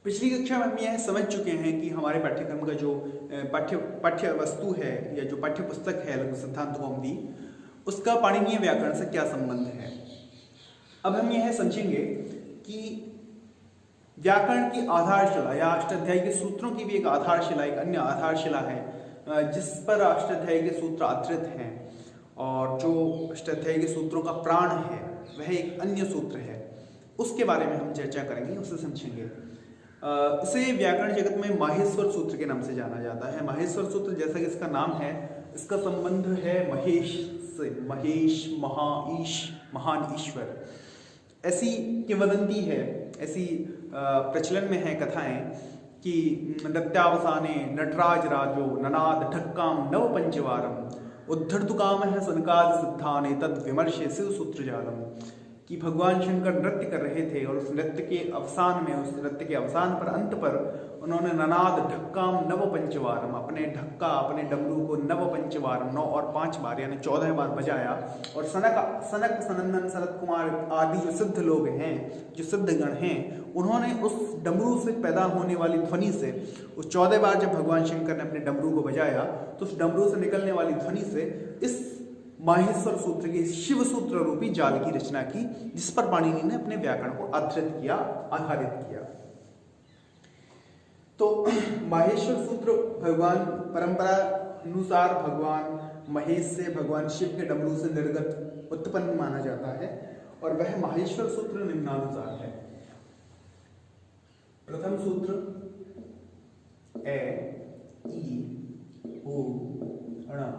पिछली कक्षा में हम यह समझ चुके हैं कि हमारे पाठ्यक्रम का जो पाठ्य वस्तु है या जो पाठ्य पुस्तक है लघु सिद्धांत कौमुदी, उसका पाणिनीय व्याकरण से क्या संबंध है। अब हम यह समझेंगे कि व्याकरण की आधारशिला या अष्टाध्यायी के सूत्रों की भी एक आधारशिला, एक अन्य आधारशिला है जिस पर अष्टाध्यायी के सूत्र आधारित हैं, और जो अष्टाध्यायी के सूत्रों का प्राण है वह एक अन्य सूत्र है। उसके बारे में हम चर्चा करेंगे, उससे समझेंगे। इसे व्याकरण जगत में माहेश्वर सूत्र के नाम से जाना जाता है। माहेश्वर सूत्र, जैसा कि इसका नाम है, इसका संबंध है महेश से। महेश, महाईश, महान ईश्वर, ऐसी किंवदंती है, ऐसी प्रचलन में है कथाएं कि नृत्यावसाने नटराज राजो ननाद ढक्काम नव पंचवारम उद्धर्तुकाम है सनकाद सिद्धाने तद विमर्शे शिव सूत्र जालम। कि भगवान शंकर नृत्य कर रहे थे और उस नृत्य के अवसान पर अंत पर उन्होंने ननाद ढक्काम नव पंचवारम, अपने ढक्का, अपने डमरू को नव पंचवारम, 9 और 5 बार यानी 14 बार बजाया। और सनक सनंदन सनत कुमार आदि जो सिद्ध लोग हैं, जो सिद्धगण हैं, उन्होंने उस डमरू से पैदा होने वाली ध्वनि से, उस 14 बार जब भगवान शंकर ने अपने डमरू को बजाया तो उस डमरू से निकलने वाली ध्वनि से इस माहेश्वर सूत्र के शिव सूत्र रूपी जाल की रचना की, जिस पर पाणिनि ने अपने व्याकरण को आधारित किया। तो माहेश्वर सूत्र भगवान परंपरा अनुसार भगवान महेश से, भगवान शिव के डमरू से निर्गत उत्पन्न माना जाता है, और वह माहेश्वर सूत्र निम्नानुसार है। प्रथम सूत्र ए ई ओ ण।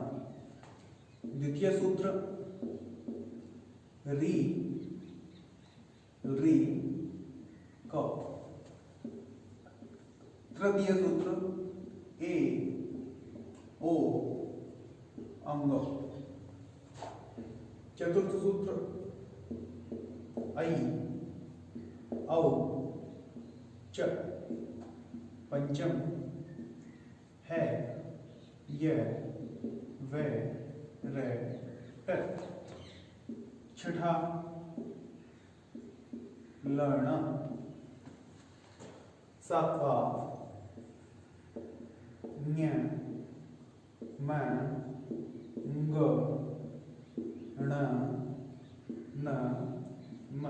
द्वितीय सूत्र री री क। तृतीय सूत्र ए ओ अंग। चतुर्थ सूत्र ऐ औ च। पंचम है य व रे ट। छठा लर्ण। सातवा ञ म ग ण न म।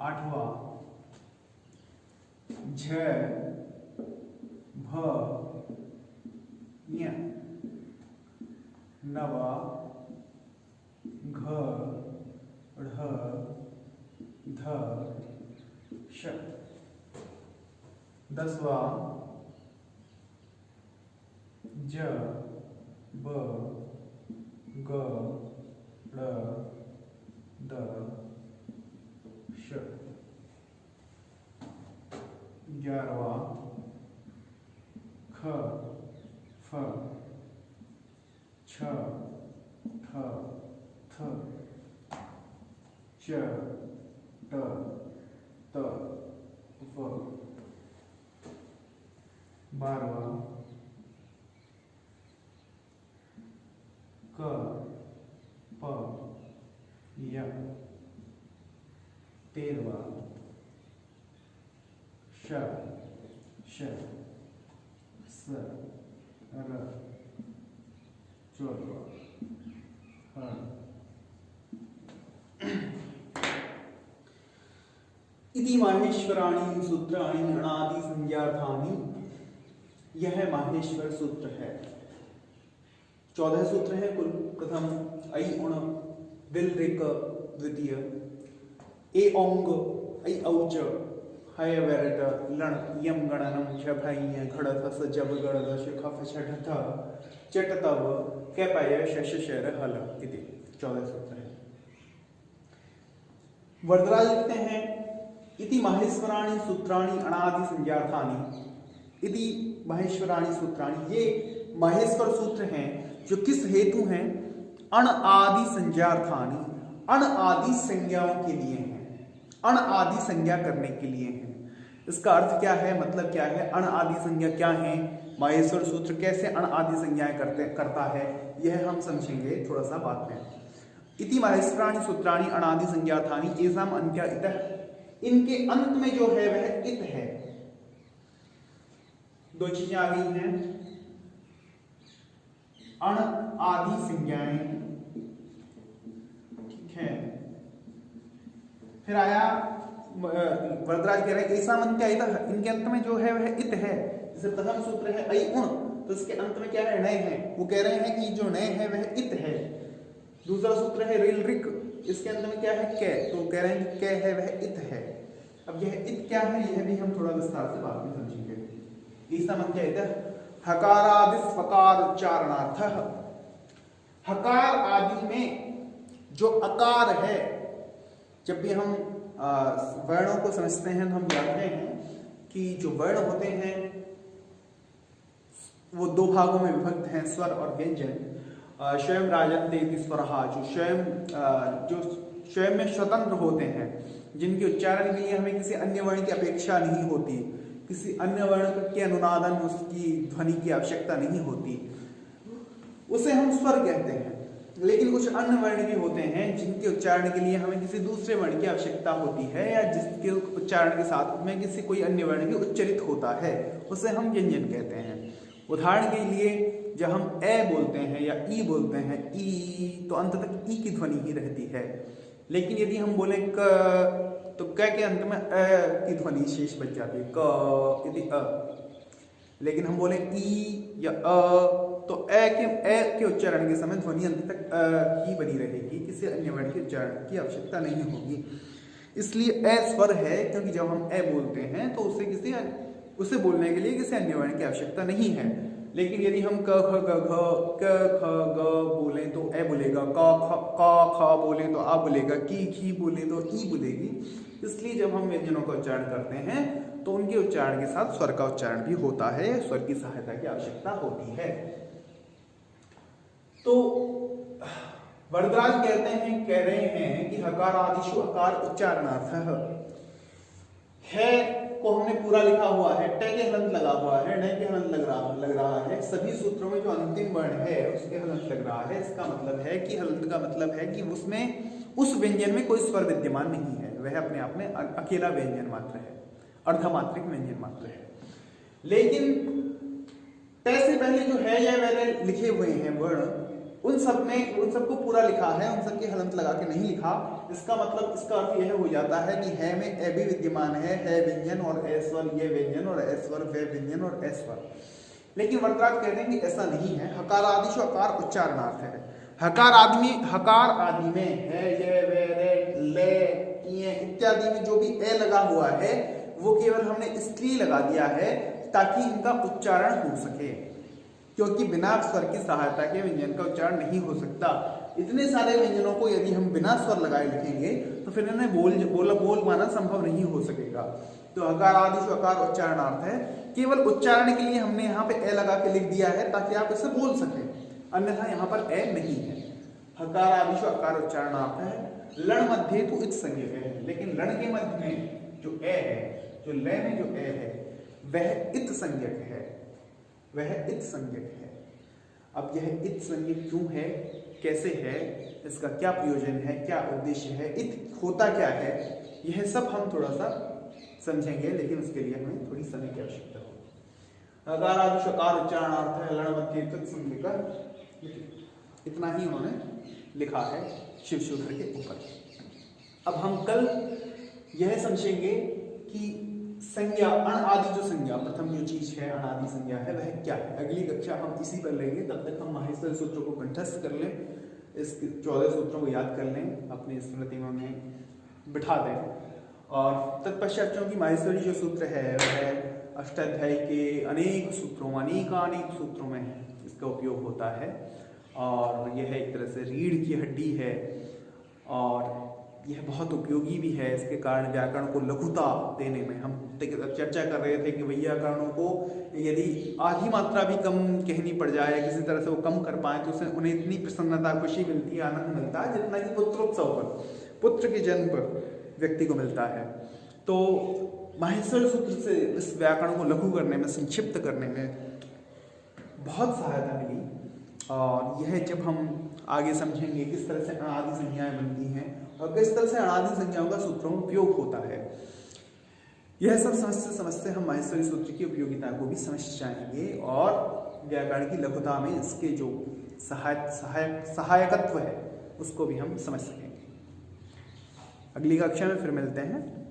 आठवां झ भ ञ। नवा घ ढ ध श। 10वां ज ब ग ड़ द श। 11वां ख फ छ ठ थ च ट त व। 12वां क प य। 13वां श श स र। 14वां ह। इति माहेश्वराणि सूत्राणि अणादि संज्ञार्थानि। यह माहेश्वर सूत्र है। 14 सूत्र है कुल। प्रथम ऐ उण दिल रिक। द्वितीय ए औंग ऐ औच हय वेरट लण यम गणनम छ भय घड़ थस जब गड़ दश खफ छठ थ चट तव कैपय शश शर हल। इति 14 सूत्र है। वरदराज लिखते हैं इति माहेश्वराणि सूत्राणि अणादि संज्ञार्थानि। इति माहेश्वराणि सूत्राणि, ये माहेश्वर सूत्र हैं जो किस हेतु हैं? अण आदि संज्ञार्थानि, अण आदि संज्ञाओं के लिए हैं, अण आदि संज्ञा करने के लिए हैं। इसका अर्थ क्या है, मतलब क्या है? अण आदि संज्ञा क्या है? माहेश्वर सूत्र कैसे अण आदि संज्ञाएं करता है, यह हम समझेंगे थोड़ा सा बाद में। इति माहेश्वराणि सूत्राणि अणादि संज्ञार्थानि येषाम् अन्त्या इतः इनके अंत में जो है वह इत है। दो चीजें आ गई हैं, अण आदि संज्ञाएं, ठीक है। फिर आया वरदराज कह रहे हैं ऐसा मन क्या था, इनके अंत में जो है वह इत है। जैसे प्रथम सूत्र है ऐ उण, तो इसके अंत में क्या है, नय है। वो कह रहे हैं कि जो नय है वह इत है। दूसरा सूत्र है रिल रिक, इसके अंत में क्या है, कै, तो कह रहे हैं कै है वह इत है। अब यह इत क्या है, यह भी हम थोड़ा विस्तार से बाद में समझेंगे। ऐसा मन क्या है, हकारादि स्वकार उच्चारणार्थ, हकार आदि में जो अकार है, जब भी हम वर्णों को समझते हैं तो हम जानते हैं कि जो वर्ण होते हैं वो दो भागों में विभक्त हैं, स्वर और व्यंजन। स्वयं राजन्ते स्वरहा, जो स्वयं में स्वतंत्र होते हैं, जिनके उच्चारण के लिए हमें किसी अन्य वर्ण की अपेक्षा नहीं होती, किसी अन्य वर्ण के अनुनादन, उसकी ध्वनि की आवश्यकता नहीं होती, उसे हम स्वर कहते हैं। लेकिन कुछ अन्य वर्ण भी होते हैं जिनके उच्चारण के लिए हमें किसी दूसरे वर्ण की आवश्यकता होती है, या जिसके उच्चारण के साथ में किसी कोई अन्य वर्ण भी उच्चरित होता है, उसे हम व्यंजन कहते हैं। उदाहरण के लिए जब हम ए बोलते हैं या ई बोलते हैं, ई, तो अंत तक ई की ध्वनि ही रहती है। लेकिन यदि हम बोले क, तो क के अंत में अ की ध्वनि शेष बच जाती है, क यदि अ। लेकिन हम बोले ई या अ, तो ए के उच्चारण के समय ध्वनि अंत तक अ ही बनी रहेगी, किसी अन्य वर्ण के उच्चारण की आवश्यकता नहीं होगी। इसलिए ए स्वर है, क्योंकि जब हम ए बोलते हैं तो उसे बोलने के लिए किसी अन्य वर्ण की आवश्यकता नहीं है। लेकिन यदि हम क ख ग घ क ख ग बोलें तो ए बोलेगा, क ख बोले तो आ बोलेगा, की खी बोले तो ई बोलेगी। इसलिए जब हम व्यंजनों का उच्चारण करते हैं तो उनके उच्चारण के साथ स्वर का उच्चारण भी होता है, स्वर की सहायता की आवश्यकता होती है। तो वरदराज कह रहे हैं कि हकार आदिशु अकार उच्चारणार्थ है को हमने पूरा लिखा हुआ है, टे के हलंत लगा हुआ है, न के हलंत लग रहा है। सभी सूत्रों में जो अंतिम वर्ण है उसके हलंत लग रहा है। इसका मतलब है कि हलंत का मतलब है कि उसमें उस व्यंजन में कोई स्वर विद्यमान नहीं है, वह अपने आप में अकेला व्यंजन मात्र है, अर्धमात्रिक व्यंजन मात्र है। लेकिन टे से पहले जो है या मैंने लिखे हुए हैं वर्ण, उन सबको पूरा लिखा है, उन सबके हलंत लगा के नहीं लिखा। इसका मतलब, इसका अर्थ यह हो जाता है कि है में ए भी विद्यमान है व्यंजन और ए स्वर ये व्यंजन और ए स्वर वे व्यंजन और ए स्वर। लेकिन वरदराज कहते हैं कि ऐसा नहीं है। हकार आदिशु अकार उच्चारणार्थ है। हकार आदि में है ये वे रे ले ये इत्यादि में जो भी ए लगा हुआ है वो केवल हमने इसलिए लगा दिया है ताकि इनका उच्चारण हो सके, क्योंकि बिना स्वर की सहायता के व्यंजन का उच्चारण नहीं हो सकता। इतने सारे व्यंजनों को यदि हम बिना स्वर लगाए लिखेंगे तो फिर इन्हें बोल पाना संभव नहीं हो सकेगा। तो हकार आदिशु अकार उच्चारणार्थ है, केवल उच्चारण के लिए हमने यहाँ पे ए लगा के लिख दिया है ताकि आप इसे बोल सकें, अन्यथा यहाँ पर ए नहीं है। हकार आदिशु अकार उच्चारणार्थ है। लण मध्य तो इत संज्ञक है, लेकिन लण के मध्य में जो ए है, जो लय में जो ए है वह इत संज्ञक है, वह इत संज्ञक है। अब यह इत संज्ञक क्यों है, कैसे है, इसका क्या प्रयोजन है, क्या उद्देश्य है, इत होता क्या है, यह सब हम थोड़ा सा समझेंगे, लेकिन उसके लिए हमें थोड़ी समय की आवश्यकता होगी। अकार आदिशु अकार उच्चारणार्थ है, लण मध्य इत संज्ञक, इतना ही उन्होंने लिखा है शिव सूत्र के ऊपर। अब हम कल यह समझेंगे कि संज्ञा, अण आदि जो संज्ञा, प्रथम जो चीज है अण आदि संज्ञा है वह क्या है। अगली कक्षा हम इसी पर लेंगे, तब तक हम माहेश्वरी सूत्रों को कंठस्थ कर लें, इस 14 सूत्रों को याद कर लें, अपनी स्मृति में बिठा दें। और तत्पश्चात क्योंकि माहेश्वरी जो सूत्र है वह अष्टाध्यायी के अनेक सूत्रों में इसका उपयोग होता है, और यह एक तरह से रीढ़ की हड्डी है और यह बहुत उपयोगी भी है। इसके कारण व्याकरण को लघुता देने में हम चर्चा कर रहे थे कि वैयाकरणों को यदि आधी मात्रा भी कम कहनी पड़ जाए, किसी तरह से वो कम कर पाए, तो उससे उन्हें इतनी प्रसन्नता, खुशी मिलती है, आनंद मिलता है, जितना कि पुत्रोत्सव पर, पुत्र के जन्म पर व्यक्ति को मिलता है। तो माहेश्वर सूत्र से इस व्याकरण को लघु करने में, संक्षिप्त करने में बहुत सहायता मिली। और यह जब हम आगे समझेंगे किस तरह से अणादि संज्ञाएं बनती हैं और किस तरह से अणादि संज्ञाओं का सूत्रों में उपयोग होता है, यह सब समझते समझते हम माहेश्वरी सूत्र की उपयोगिता को भी समझ जाएंगे और व्याकरण की लघुता में इसके जो सहायकत्व है उसको भी हम समझ सकेंगे। अगली कक्षा में फिर मिलते हैं।